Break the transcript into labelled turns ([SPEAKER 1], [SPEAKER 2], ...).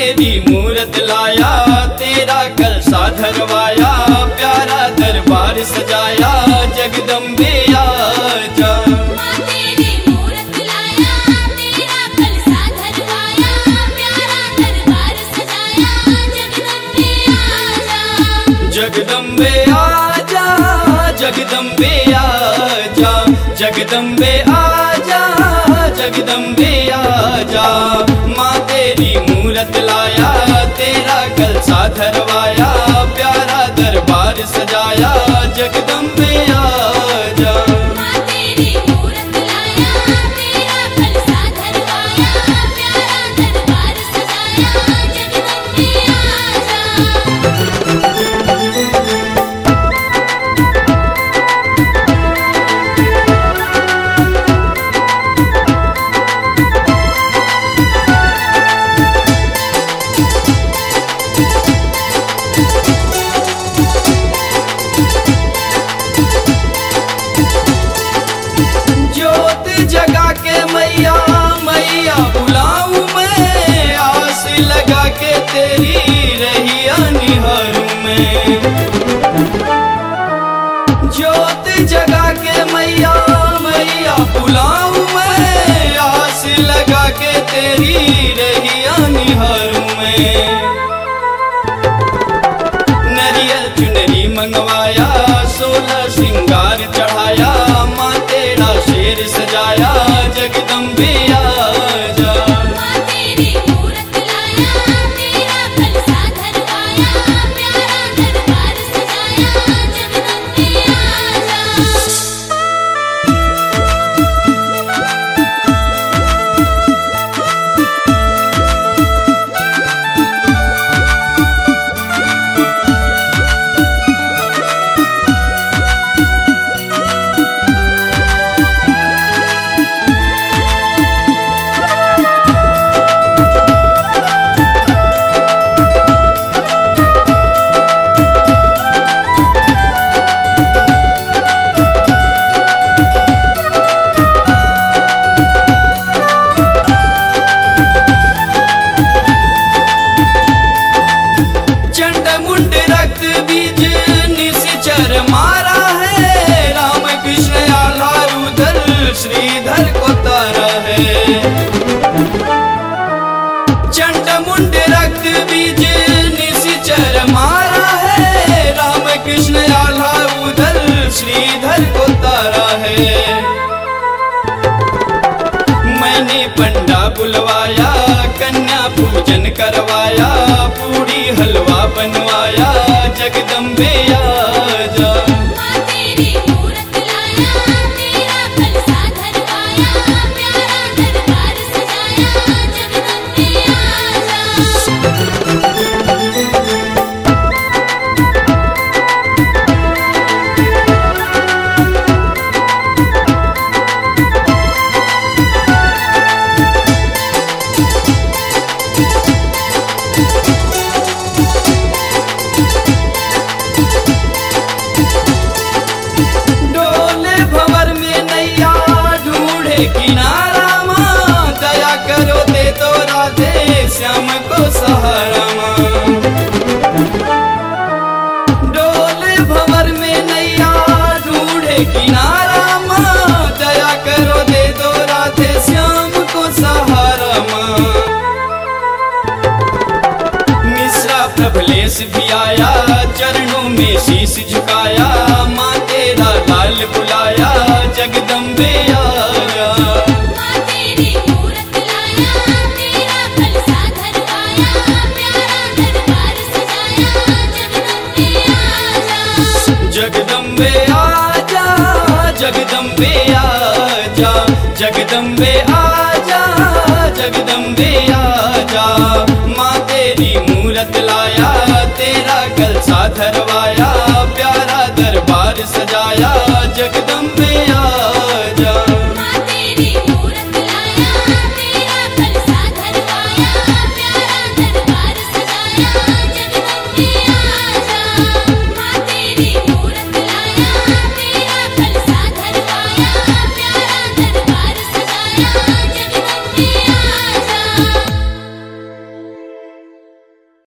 [SPEAKER 1] तेरी मूरत लाया, तेरा कलसा धरवाया, प्यारा दरबार सजाया, जगदम्बे आजा।
[SPEAKER 2] माँ तेरी मूरत लाया, तेरा कलसा धरवाया, प्यारा दरबार सजाया, जगदम्बे आजा।
[SPEAKER 1] जगदम्बे आजा, जगदम्बे आजा, जगदम्बे आजा, जगदम्बे आजा। माँ तेरी मूरत लाया, तेरा कलसा धरवाया, प्यारा दरबार सजाया, जगदम्बे आजा।
[SPEAKER 2] माँ तेरी मूरत लाया, तेरा कलसा धरवाया, प्यारा दरबार सजाया, जगदम्बे आजा।
[SPEAKER 1] ज्योत जगा के मैया मैया बुलाऊं मैं, आस लगा के तेरी रहिया निहारूं मैं। ज्योत जगा के मैया मैया बुलाऊं मैं, आस लगा के तेरी रहिया निहारूं मैं। नरियल चुनरी मंगवाया, 16 श्रृंगार चढ़ाया, माँ तेरा शेर सजाया, जगदम्बे आजा।
[SPEAKER 2] माँ तेरी मूरत लाया, तेरा कलसा धरवाया, प्यारा दरबार सजाया, जगदम्बे आजा।
[SPEAKER 1] चंड मुंड रक्त बीज निश्चर मारा है, राम कृष्ण आला उधर श्रीधर को तारा है। चंड मुंड रक्त बीज निश्चर मारा है, राम कृष्ण आला उधर श्रीधर को तारा है। मैंने पंडा बुलवाया, कन्या पूजन करवाया, पूरी हलवा बनवाया, जगदम्बे आजा।
[SPEAKER 2] माँ तेरी मूरत लाया, तेरा कलसा धरवाया, प्यारा दरबार सजाया, जगदम्बे आजा।
[SPEAKER 1] डोले भंवर में नैया ढूंढे किनारा, माँ दया करो दे तो राधे श्याम को सहारा। माँ डोले भंवर में नैया ढूंढे किनारा, माँ दया करो दे तो राधे श्याम को सहारा। माँ मिश्रा प्रभलेश भी आया, चरणों में शीश झुकाया, माँ तेरा लाल बुलाया, जगदम्बे आजा।
[SPEAKER 2] माँ तेरी मूरत लाया, तेरा कलसा धरवाया, प्यारा दरबार सजाया, जगदम्बे आजा।
[SPEAKER 1] जगदम्बे आजा, जगदम्बे आजा, जगदम्बे आजा, जगदम्बे आजा। माँ तेरी मूरत लाया, तेरा कलसा धरवाया, प्यारा दरबार सजाया,